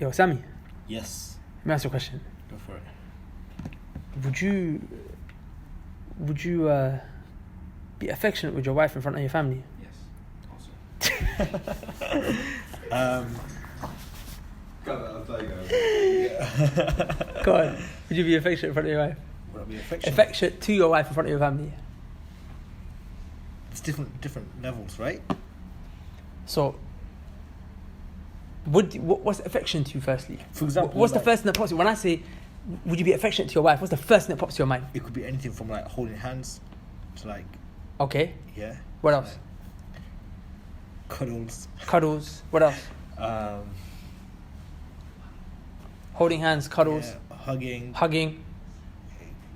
Yo, Sammy, Yes. let me ask you a question. Go for it. Would you be affectionate with your wife in front of your family? Yes. Also. I'll tell you guys. Go on. Would you be affectionate in front of your wife? Would I be affectionate? Affectionate to your wife in front of your family? It's different levels, right? So, what's affection to you, firstly? For example, what's the like- first thing that pops to you? When I say, would you be affectionate to your wife, what's the first thing that pops to your mind? It could be anything from like holding hands to like, Okay. yeah. What else? Cuddles. Cuddles. What else? Holding hands, cuddles, Yeah, hugging. hugging,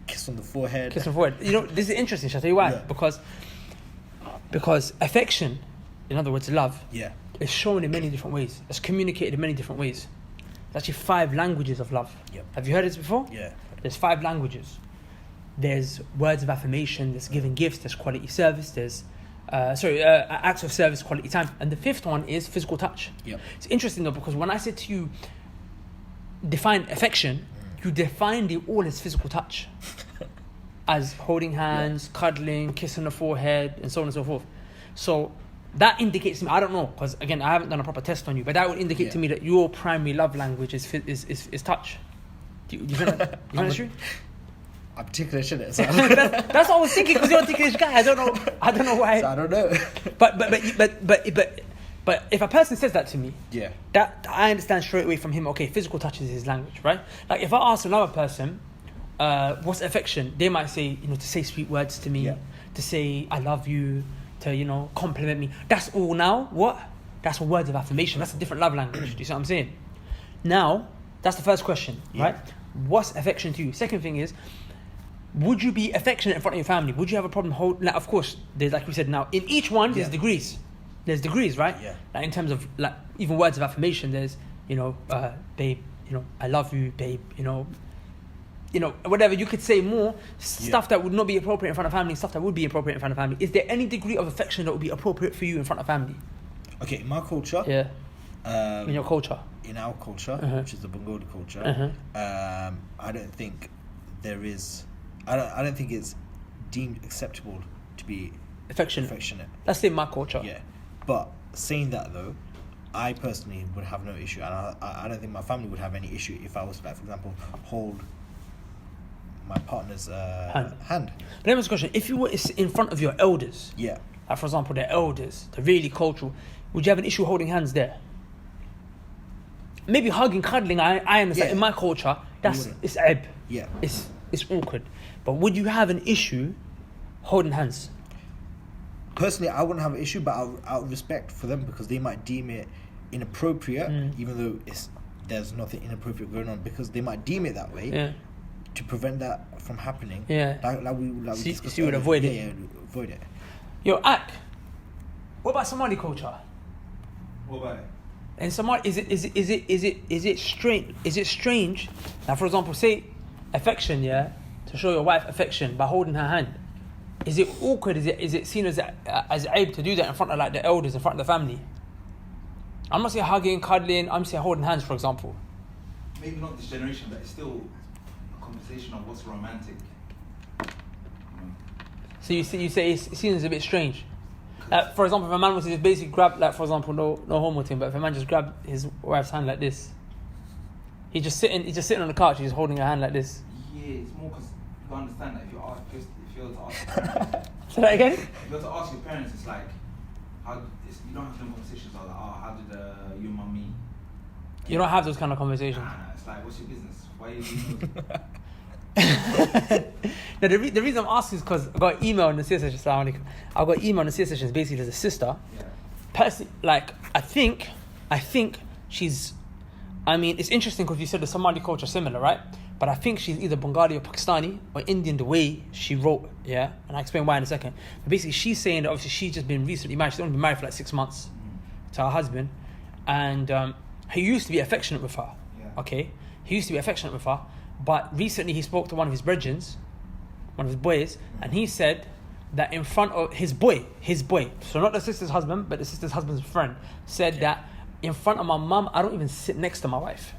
Kiss on the forehead. kiss on the forehead. You know, this is interesting. Shall I tell you why? Yeah. Because affection, in other words, love, Yeah. is shown in many different ways. It's communicated in many different ways. There's actually 5 languages of love. Yep. Have you heard this before? Yeah. There's 5 languages. There's words of affirmation, there's giving gifts, there's quality service, there's acts of service, quality time. And the 5th one is physical touch. Yep. It's interesting though, because when I said to you, define affection, you defined it all as physical touch. As holding hands, cuddling, kissing the forehead, and so on and so forth. So that indicates to me, I don't know, because again, I haven't done a proper test on you, but that would indicate to me that your primary love language is touch. Do you think that's true? I'm ticklish, isn't it? So That's what I was thinking, because you're a ticklish guy. I don't know why. I don't know. But if a person says that to me, Yeah. that I understand straight away from him. Okay, physical touch is his language, right? Like if I ask another person, what's affection? They might say, to say sweet words to me, Yeah. to say I love you, to compliment me. That's all now. What? That's words of affirmation. That's a different love language. Do you see what I'm saying? Now, that's the first question, right? What's affection to you? Second thing is, would you be affectionate in front of your family? Would you have a problem holding? Like, of course, there's, like we said now, in each one, there's degrees. There's degrees, right? Yeah. Like in terms of like even words of affirmation, there's babe, I love you, babe, whatever you could say more stuff that would not be appropriate in front of family, stuff that would be appropriate in front of family. Is there any degree of affection that would be appropriate for you in front of family? Okay, in my culture. Yeah. In your culture. In our culture, which is the Bengali culture, I don't think there is. I don't think it's deemed acceptable to be affectionate. That's in my culture. Yeah, but saying that though, I personally would have no issue, and I don't think my family would have any issue if I was, like, for example, hold my partner's hand. Let me ask a question. If you were in front of your elders, Yeah. like for example, the elders, the really cultural, would you have an issue holding hands there? Maybe hugging, cuddling, I understand. Yeah. In my culture, it's ebb. Yeah. It's awkward. But would you have an issue holding hands? Personally, I wouldn't have an issue, but out of respect for them, because they might deem it inappropriate, even though there's nothing inappropriate going on, because they might deem it that way. Yeah. To prevent that from happening. Yeah. Like we discussed. So you would avoid it. Yeah, avoid it. Yo, Ak, what about Somali culture? What about it? And Somali, is it strange? Is it strange? Now, for example, say affection, to show your wife affection by holding her hand. Is it awkward? Is it seen as aib to do that in front of like the elders, in front of the family? I'm not saying hugging, cuddling. I'm saying holding hands, for example. Maybe not this generation, but it's still a conversation of what's romantic. So you say it seems a bit strange. For example, if a man was to just basically grab, like for example, no homo thing, but if a man just grabbed his wife's hand like this, he's just sitting on the couch, he's holding her hand like this. Yeah, it's more because you can understand that if you're to ask Say that again? if you're to ask your parents, it's like you don't have them conversations like, how did your mum meet? You don't have those kind of conversations. Nah, it's like, what's your business? Why are you doing those? No, the reason I'm asking is because I got an email in the CS session. I got an email in the CS session. Basically, there's a sister. Yeah. Personally, like I think she's. I mean, it's interesting because you said the Somali culture is similar, right? But I think she's either Bengali or Pakistani or Indian. The way she wrote, and I explain why in a second. But basically, she's saying that obviously she's just been recently married. She's only been married for like 6 months to her husband, and he used to be affectionate with her. Yeah. Okay, he used to be affectionate with her. But recently he spoke to one of his brethren, one of his boys, and he said that in front of his boy, so not the sister's husband, but the sister's husband's friend, said that in front of my mum, I don't even sit next to my wife.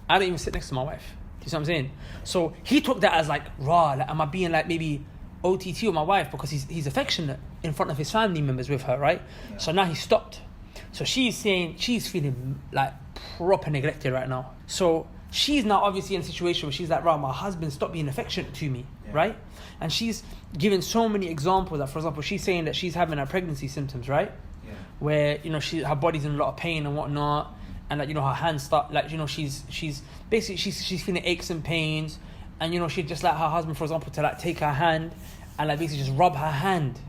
I don't even sit next to my wife. Do you see what I'm saying? So he took that as like, raw, like, am I being like maybe OTT with my wife because he's affectionate in front of his family members with her, right? Yeah. So now he stopped. So she's saying she's feeling like proper neglected right now. So she's now obviously in a situation where she's like, right, my husband stopped being affectionate to me, right? And she's giving so many examples that, for example, she's saying that she's having her pregnancy symptoms, right? Yeah. Where, you know, her body's in a lot of pain and whatnot, and like, you know, her hands start, like, you know, she's basically she's feeling aches and pains, and, you know, she'd just like her husband, for example, to like take her hand and like basically just rub her hand,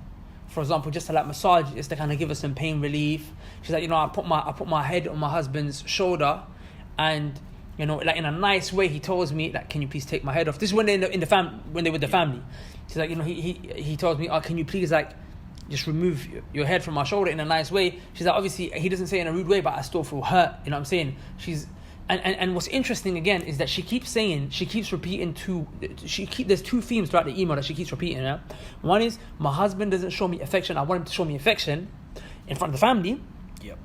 for example, just to like massage it, just to kind of give her some pain relief. She's like, you know, I put my head on my husband's shoulder, and, you know, like in a nice way, he tells me, like, can you please take my head off? This is when they're in the when they're with the family. She's like, you know, he tells me, oh, can you please like just remove your head from my shoulder in a nice way? She's like, obviously he doesn't say it in a rude way, but I still feel hurt. You know what I'm saying? And what's interesting again is that she keeps repeating there's two themes throughout the email that she keeps repeating. Yeah? One is, my husband doesn't show me affection. I want him to show me affection in front of the family. Yep.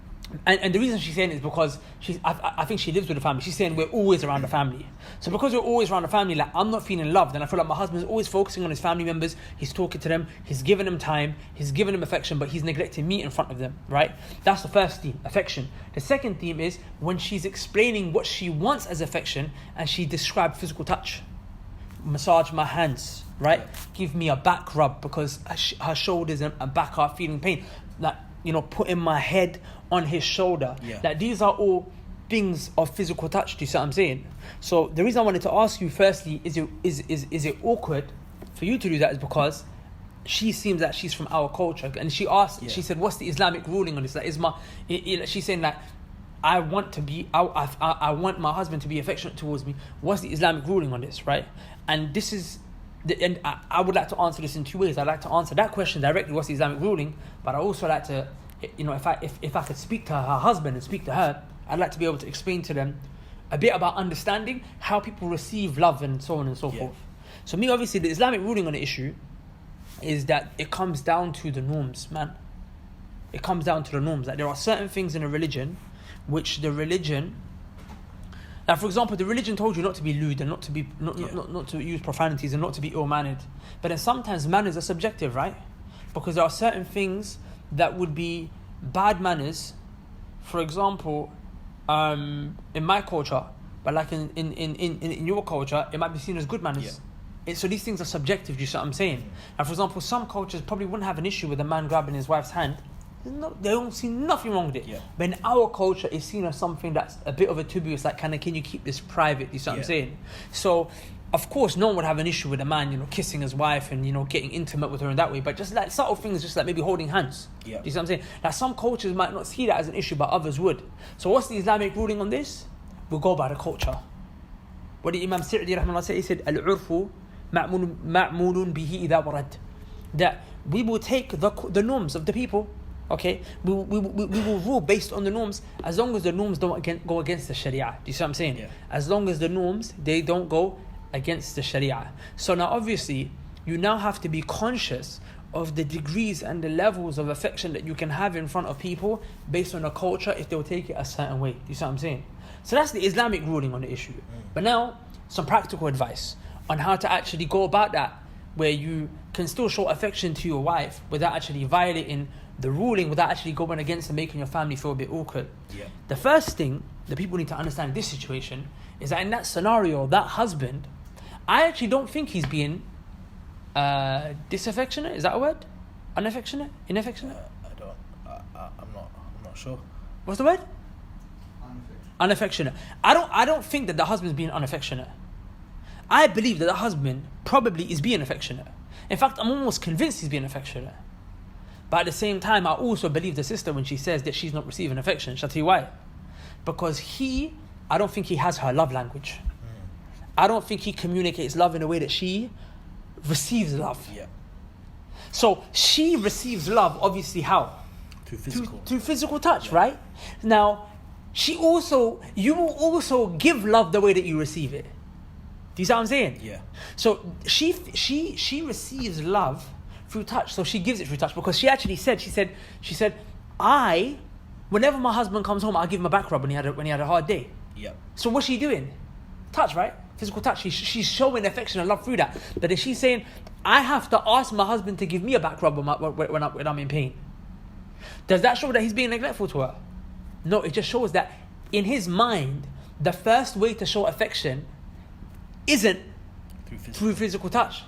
And the reason she's saying it is because I think she lives with the family. She's saying we're always around the family. So because we're always around the family, like, I'm not feeling loved, and I feel like my husband's always focusing on his family members. He's talking to them. He's giving them time. He's giving them affection, but he's neglecting me in front of them, right? That's the first theme, affection. The second theme is when she's explaining what she wants as affection, and she described physical touch. Massage my hands, right? Give me a back rub because her shoulders and back are feeling pain. Like, you know, putting my head on his shoulder. Yeah. Like, these are all things of physical touch. Do you see what I'm saying? So the reason I wanted to ask you firstly, is it awkward for you to do that, is because she seems that she's from our culture, and she asked, she said, what's the Islamic ruling on this? Like, she's saying that I want my husband to be affectionate towards me. What's the Islamic ruling on this, right? And this is, and I would like to answer this in two ways. I'd like to answer that question directly, what's the Islamic ruling? But I also like to, you know, if I could speak to her husband and speak to her, I'd like to be able to explain to them a bit about understanding how people receive love and so on and so forth. So me, obviously, the Islamic ruling on the issue is that it comes down to the norms, man. It comes down to the norms. Like, there are certain things in a religion which the religion, like, for example, the religion told you not to be lewd and not to use profanities and not to be ill-mannered. But then sometimes manners are subjective, right? Because there are certain things that would be bad manners, for example, in my culture, but like in your culture, it might be seen as good manners. So these things are subjective, you see what I'm saying? And for example, some cultures probably wouldn't have an issue with a man grabbing his wife's hand. They don't see nothing wrong with it. But in our culture, it's seen as something that's a bit of a taboo. It's like, can you keep this private? You see what I'm saying? So, of course, no one would have an issue with a man, you know, kissing his wife and, you know, getting intimate with her in that way. But just like subtle things, just like maybe holding hands. Do you see what I'm saying? Like, some cultures might not see that as an issue, but others would. So what's the Islamic ruling on this? We'll go by the culture. What did Imam Sa'di rahimahullah say? He said, Al-urfu ma'mulun bihi idha warad. That we will take the norms of the people. Okay, we will rule based on the norms, as long as the norms don't go against the Sharia. Do you see what I'm saying? As long as the norms, they don't go against the Sharia. So now obviously, you now have to be conscious of the degrees and the levels of affection that you can have in front of people based on a culture, if they'll take it a certain way. Do you see what I'm saying? So that's the Islamic ruling on the issue. But now, some practical advice on how to actually go about that, where you can still show affection to your wife without actually violating the ruling, without actually going against and making your family feel a bit awkward. The first thing that people need to understand in this situation is that in that scenario, that husband, I actually don't think he's being disaffectionate. Is that a word? Unaffectionate? Inaffectionate? I'm not sure. What's the word? Unaffectionate. I don't think that the husband's being unaffectionate. I believe that the husband probably is being affectionate. In fact, I'm almost convinced he's being affectionate. But at the same time, I also believe the sister when she says that she's not receiving affection. Shall I tell you why? Because I don't think he has her love language. I don't think he communicates love in a way that she receives love. So she receives love, obviously, how? Through physical touch, right? Now, you will also give love the way that you receive it. Do you see what I'm saying? So she receives love through touch. So she gives it through touch, because she actually said, I Whenever my husband comes home, I'll give him a back rub when he had a hard day. Yep. So what's she doing? Touch, right? Physical touch. She's showing affection and love through that. But is she saying, I have to ask my husband to give me a back rub when I'm in pain? Does that show that he's being neglectful to her? No, it just shows that in his mind, the first way to show affection isn't through physical touch.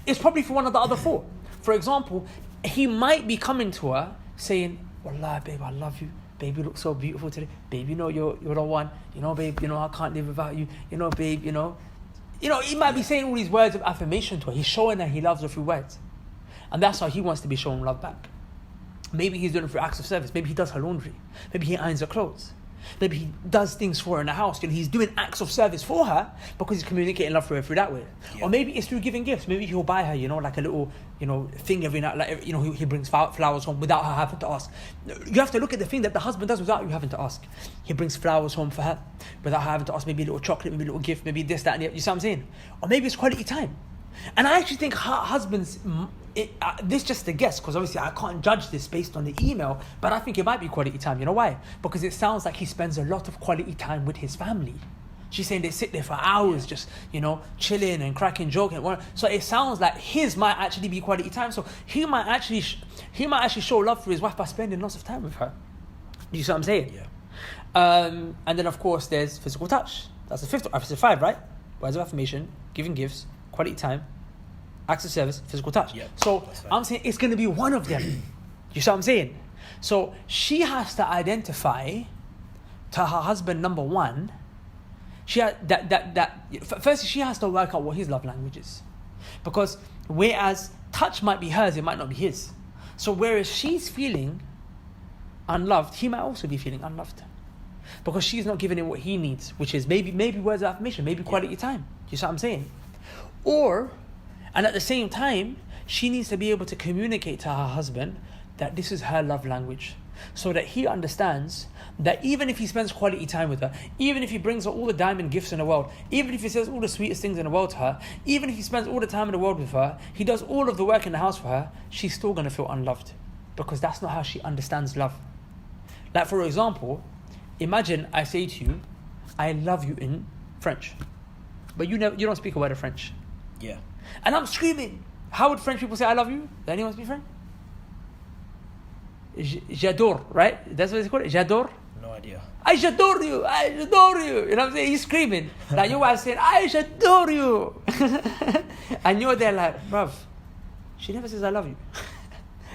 It's probably for one of the other four. For example, he might be coming to her saying, Wallah, babe, I love you. Babe, you look so beautiful today. Babe, you know you're the one. You know, babe, you know I can't live without you. You know, babe, you know. You know, he might be saying all these words of affirmation to her. He's showing that he loves her through words. And that's how he wants to be shown love back. Maybe he's doing it through acts of service. Maybe he does her laundry. Maybe he irons her clothes. Maybe he does things for her in the house. You know, he's doing acts of service for her because he's communicating love for her through that way. Yeah. Or maybe it's through giving gifts. Maybe he'll buy her, you know, like a little, you know, thing every night. Like, you know, he brings flowers home without her having to ask. You have to look at the thing that the husband does without you having to ask. He brings flowers home for her without her having to ask. Maybe a little chocolate, maybe a little gift, maybe this, that, and the other. You see what I'm saying? Or maybe it's quality time. And I actually think husbands, this is just a guess, because obviously I can't judge this based on the email, but I think it might be quality time. You know why? Because it sounds like he spends a lot of quality time with his family. She's saying they sit there for hours just, you know, chilling and cracking, joking. So it sounds like his might actually be quality time. So he might actually show love for his wife by spending lots of time with her. You see what I'm saying? Yeah. And then of course there's physical touch. That's the fifth. I've said 5, right? Words of affirmation, giving gifts, quality time, acts of service, physical touch. Yep. So I'm saying it's going to be one of them. You see what I'm saying? So she has to identify to her husband, number one, firstly she has to work out what his love language is. Because whereas touch might be hers, it might not be his. So whereas she's feeling unloved, he might also be feeling unloved. Because she's not giving him what he needs, which is maybe words of affirmation, maybe quality time. You see what I'm saying? And at the same time, she needs to be able to communicate to her husband that this is her love language, so that he understands that even if he spends quality time with her, even if he brings her all the diamond gifts in the world, even if he says all the sweetest things in the world to her, even if he spends all the time in the world with her, he does all of the work in the house for her, she's still going to feel unloved, because that's not how she understands love. Like, for example, imagine I say to you, I love you in French, but you don't speak a word of French. Yeah. And I'm screaming. How would French people say I love you? Does anyone speak French? J'adore, right? That's what it's called? J'adore? No idea. I j'adore you. I adore you. You know what I'm saying? He's screaming. Like your wife saying, I j'adore you. And you're there like, bruv, she never says I love you.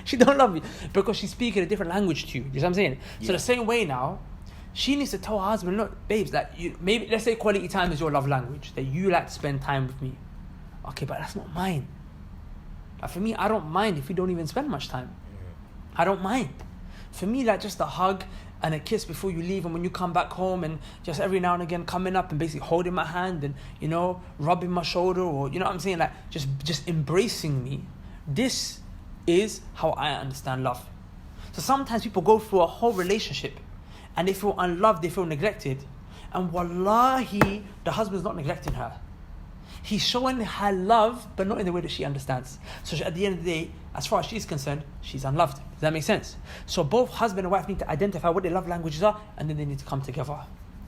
She don't love you. Because she's speaking a different language to you. You know what I'm saying? Yeah. So the same way now, she needs to tell her husband, look, babes, like maybe let's say quality time is your love language, that you like to spend time with me. Okay, but that's not mine. Like for me, I don't mind if we don't even spend much time. I don't mind. For me, like just a hug and a kiss before you leave, and when you come back home, and just every now and again coming up and basically holding my hand and, you know, rubbing my shoulder, or, you know what I'm saying, like just embracing me. This is how I understand love. So sometimes people go through a whole relationship and they feel unloved, they feel neglected, and wallahi, the husband's not neglecting her. He's showing her love, but not in the way that she understands. So at the end of the day, as far as she's concerned, she's unloved. Does that make sense? So both husband and wife need to identify what their love languages are, and then they need to come together.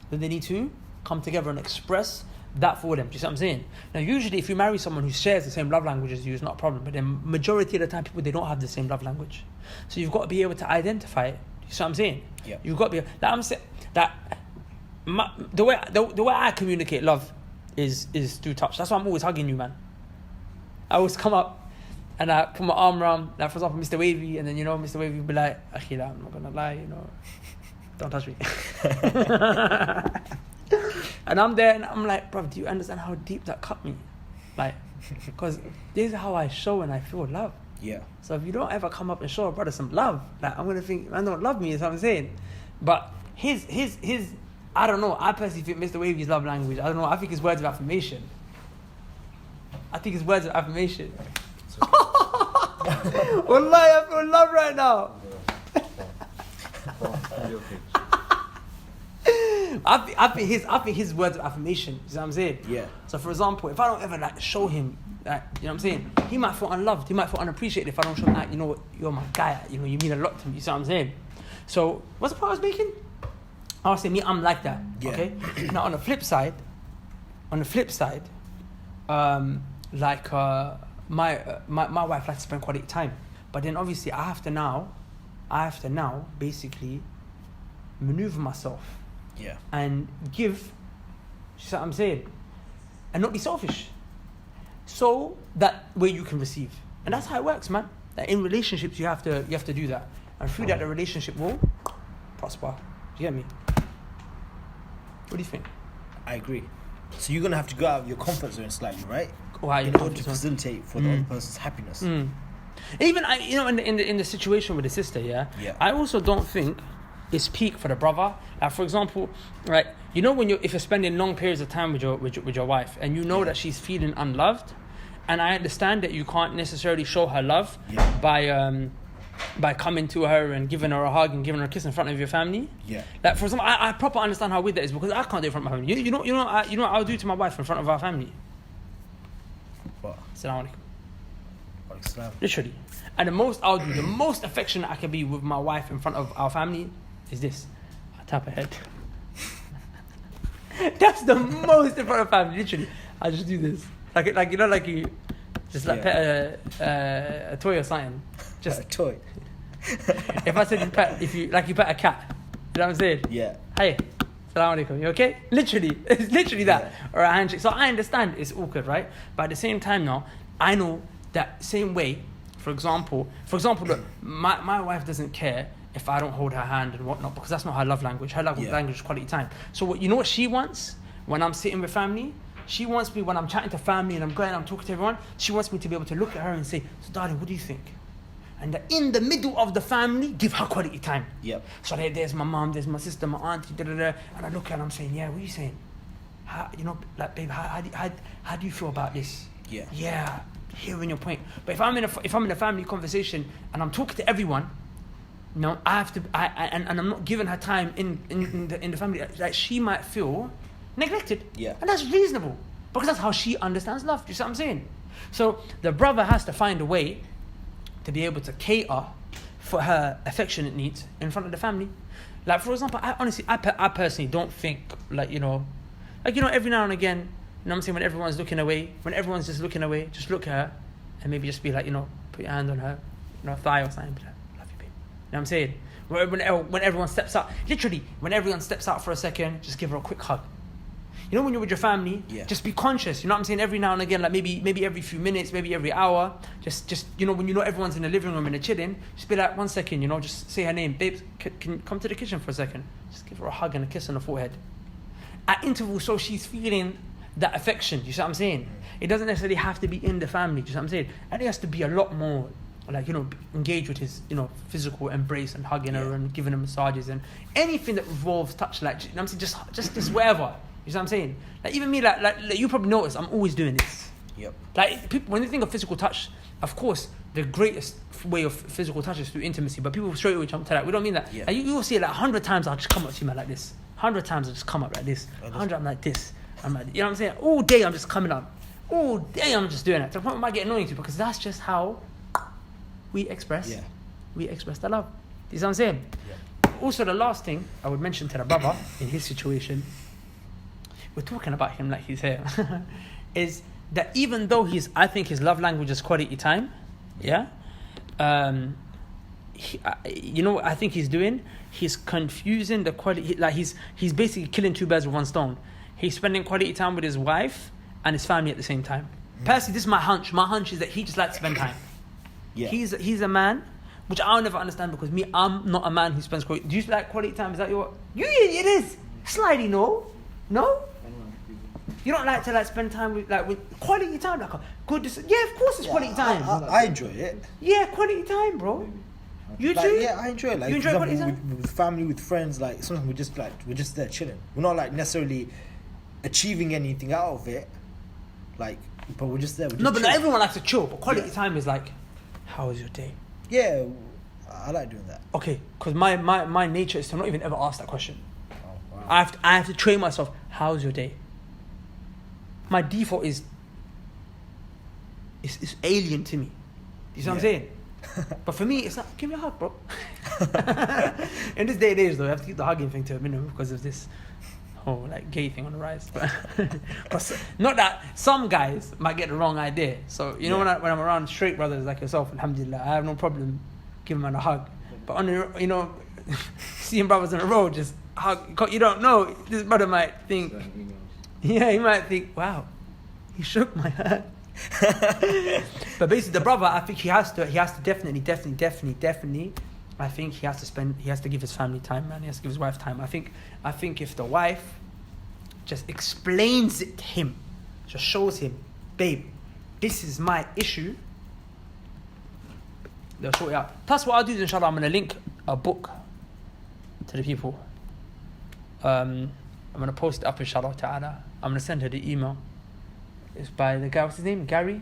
Then they need to come together and express that for them. Do you see what I'm saying? Now, usually if you marry someone who shares the same love language as you, it's not a problem. But then majority of the time, people, they don't have the same love language. So you've got to be able to identify it. You see what I'm saying? Yeah. You've got to be, like I'm saying, the way I communicate love is through touch. That's why I'm always hugging you, man. I always come up and I put my arm around, like for example, Mr. Wavy, and then, you know, Mr. Wavy will be like, Akhila, I'm not gonna lie, you know, don't touch me. And I'm there and I'm like, bro, do you understand how deep that cut me? Like, because this is how I show and I feel love. Yeah. So if you don't ever come up and show a brother some love, like I'm gonna think, man don't love me, is what I'm saying. But his I don't know, I personally think Mr. Wavy's love language, I don't know, I think it's words of affirmation. Wallahi, I feel love right now. I think his words of affirmation, you know what I'm saying? Yeah. So for example, if I don't ever like show him, like, you know what I'm saying, he might feel unloved, he might feel unappreciated if I don't show him, like, you know what, you're my guy, you know, you mean a lot to me, you see what I'm saying? So what's the point I was making? I was saying me, I'm like that. Yeah. Okay. Now on the flip side, like my wife likes to spend quality time, but then obviously I have to now basically maneuver myself Yeah. and give. See what I'm saying? And not be selfish, so that way you can receive, and that's how it works, man. Like in relationships, you have to do that, and through that, the relationship will prosper. Do you get me? What do you think? I agree. So you're gonna have to go out of your comfort zone slightly, right? Why In order to facilitate for the other person's happiness. Even in the situation with the sister, yeah. I also don't think it's peak for the brother. Like for example, right? You know if you're spending long periods of time with your wife, and you know that she's feeling unloved, and I understand that you can't necessarily show her love by coming to her and giving her a hug and giving her a kiss in front of your family. Yeah. Like for example, I proper understand how weird that is, because I can't do it in front of my family. You know what I'll do to my wife in front of our family. What? Assalamu alaikum. Islam. Literally. And the most affectionate I can be with my wife in front of our family is this. I tap her head. That's the most in front of family, literally. I just do this. Like you just like pet a toy or something. Just a toy. if I said you pet a cat, you know what I'm saying? Yeah. Hey, Assalamu alaikum, you okay? Literally, it's literally that. Or a handshake. So I understand it's awkward, right? But at the same time now, I know that same way, for example, look, my wife doesn't care if I don't hold her hand and whatnot, because that's not her love language. Her love language is quality time. So you know what she wants when I'm sitting with family? She wants me, when I'm chatting to family and I'm talking to everyone, she wants me to be able to look at her and say, so darling, what do you think? And in the middle of the family, give her quality time. Yep. So there's my mom, there's my sister, my auntie, and I look at her and I'm saying, yeah, what are you saying? Babe, how do you feel about this? Yeah. Yeah, hearing your point. But if I'm in a family conversation and I'm talking to everyone, no, I have to, and I'm not giving her time in the family, like she might feel neglected. Yeah. And that's reasonable, because that's how she understands love. You see what I'm saying? So the brother has to find a way to be able to cater for her affectionate needs in front of the family. Like for example, I personally don't think every now and again, you know what I'm saying, when everyone's looking away, when everyone's just looking away, just look at her and maybe just be like, put your hand on her, thigh or something, be like, love you, babe. You know what I'm saying? When everyone steps out, literally, when everyone steps out for a second, just give her a quick hug. You know, when you're with your family, just be conscious. You know what I'm saying? Every now and again, like maybe every few minutes, maybe every hour, just when everyone's in the living room and they're chilling, just be like, 1 second, just say her name. Babe, can you come to the kitchen for a second? Just give her a hug and a kiss on the forehead. At intervals, so she's feeling that affection. You see what I'm saying? It doesn't necessarily have to be in the family. You see what I'm saying? And it has to be a lot more, engage with his, physical embrace and hugging her and giving her massages and anything that involves touch. Like, you know what I'm saying? Just wherever. You see what I'm saying? Like even me, like you probably notice, I'm always doing this. Yep. Like people, when they think of physical touch, of course, the greatest way of physical touch is through intimacy. But people straight away jump to that. We don't mean that. Yeah. Like you will see it like 100 times. I'll just come up to you, man, like this. 100 times I'll just come up like this. 100 I'm like this. I'm like, you know what I'm saying? All day I'm just coming up. All day I'm just doing it. To the point it might get annoying to you, because that's just how we express. Yeah. We express the love. You see what I'm saying? Yeah. Also, the last thing I would mention to the brother in his situation, we're talking about him like he's here, is that even though I think his love language is quality time, what I think he's doing? He's confusing the quality, like he's basically killing two birds with one stone. He's spending quality time with his wife and his family at the same time. Personally, this is my hunch. My hunch is that he just likes to spend time. Yeah. He's a man, which I'll never understand, because I'm not a man who spends quality. Do you like quality time? Is that your? It is. Slightly, no. You don't like to spend time with quality time, like a good. Yeah, of course it's quality time. I enjoy it. Yeah, quality time, bro. You do? Yeah, I enjoy it. Like, you enjoy quality time with family, with friends. Like sometimes we're just there chilling. We're not necessarily achieving anything out of it. But we're just there. But not everyone likes to chill. But quality time is like, how was your day? Yeah, I like doing that. Okay, because my nature is to not even ever ask that question. Oh, wow. I have to train myself. How's your day? My default is alien to me. You see what I'm saying? But for me, it's like, give me a hug, bro. In this day and age, though, you have to keep the hugging thing to a minimum because of this whole like gay thing on the rise. But not that some guys might get the wrong idea. So you know, when I'm around straight brothers like yourself, alhamdulillah, I have no problem giving man a hug. But on the, seeing brothers on the road just hug, you don't know. This brother might think, yeah, he might think, wow, he shook my hand. But basically, the brother, I think he has to definitely. I think he has to give his family time, man. He has to give his wife time. I think if the wife just explains it to him, just shows him, babe, this is my issue, they'll sort it out. Plus, what I'll do is, inshallah, I'm going to link a book to the people. I'm going to post it up, inshallah ta'ala. I'm going to send her the email. It's by the guy, what's his name? Gary?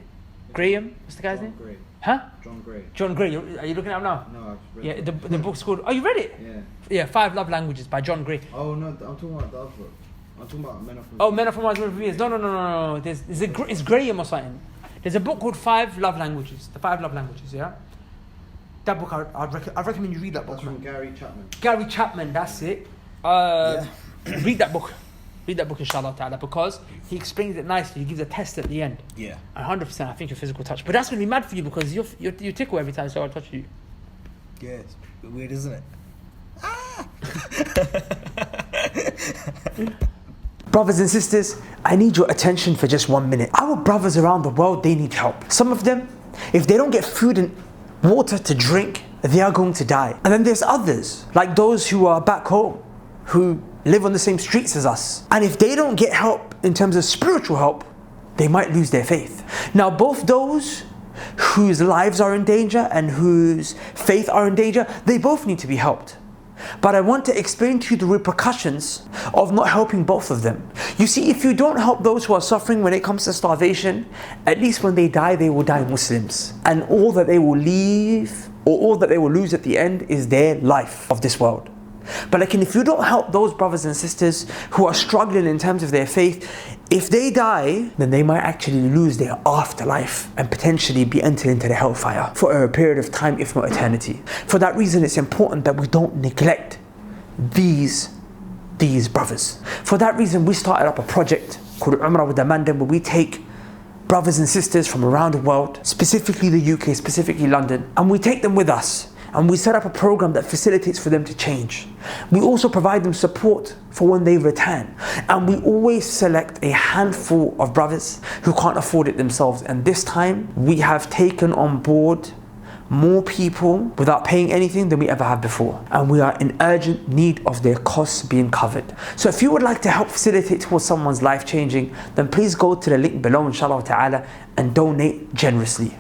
Graham? What's the guy's name? Gray. Huh? John Gray. John Gray. Are you looking at him now? No, I've read it. The book's called... Oh, you read it? Yeah. Yeah, 5 Love Languages by John Gray. Oh, no, I'm talking about the other book. I'm talking about Men Are From... Oh, Men Are From Mars, Women Are From Venus. No. It's Graham or something. There's a book called 5 Love Languages. The 5 Love Languages, yeah? That book, I recommend you read that book. That's from Gary Chapman. Gary Chapman, that's it. Read that book. Read that book, inshallah ta'ala, because he explains it nicely. He gives a test at the end. Yeah. And 100%, I think your physical touch. But that's going to be mad for you because you tickle every time someone touches you. Yeah, it's a bit weird, isn't it? Brothers and sisters, I need your attention for just 1 minute. Our brothers around the world, they need help. Some of them, if they don't get food and water to drink, they are going to die. And then there's others, like those who are back home, who live on the same streets as us. And if they don't get help in terms of spiritual help, they might lose their faith. Now, both those whose lives are in danger and whose faith are in danger, they both need to be helped. But I want to explain to you the repercussions of not helping both of them. You see, if you don't help those who are suffering when it comes to starvation, at least when they die, they will die Muslims. And all that they will leave, or all that they will lose at the end, is their life of this world. But if you don't help those brothers and sisters who are struggling in terms of their faith, if they die, then they might actually lose their afterlife and potentially be entered into the hellfire for a period of time, if not eternity. For that reason, it's important that we don't neglect these brothers. For that reason, we started up a project called Umrah with the Mandem, where we take brothers and sisters from around the world, specifically the UK, specifically London, and we take them with us. And we set up a program that facilitates for them to change. We also provide them support for when they return. And we always select a handful of brothers who can't afford it themselves. And this time, we have taken on board more people without paying anything than we ever have before. And we are in urgent need of their costs being covered. So if you would like to help facilitate towards someone's life changing, then please go to the link below, inshallah ta'ala, and donate generously.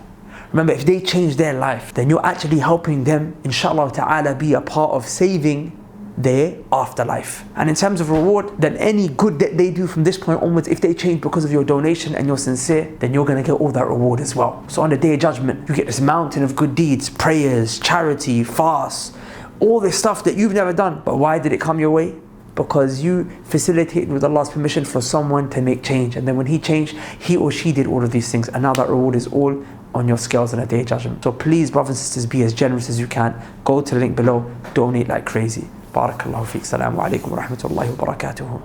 Remember, if they change their life, then you're actually helping them, inshallah ta'ala, be a part of saving their afterlife. And in terms of reward, then any good that they do from this point onwards, if they change because of your donation and you're sincere, then you're going to get all that reward as well. So on the Day of Judgment, you get this mountain of good deeds, prayers, charity, fasts, all this stuff that you've never done. But why did it come your way? Because you facilitated with Allah's permission for someone to make change. And then when he changed, he or she did all of these things. And now that reward is all on your scales on a Day of Judgment. So please, brothers and sisters, be as generous as you can. Go to the link below, donate like crazy. Barakallahu feek. Assalamu alaikum wa rahmatullahi wa barakatuhu.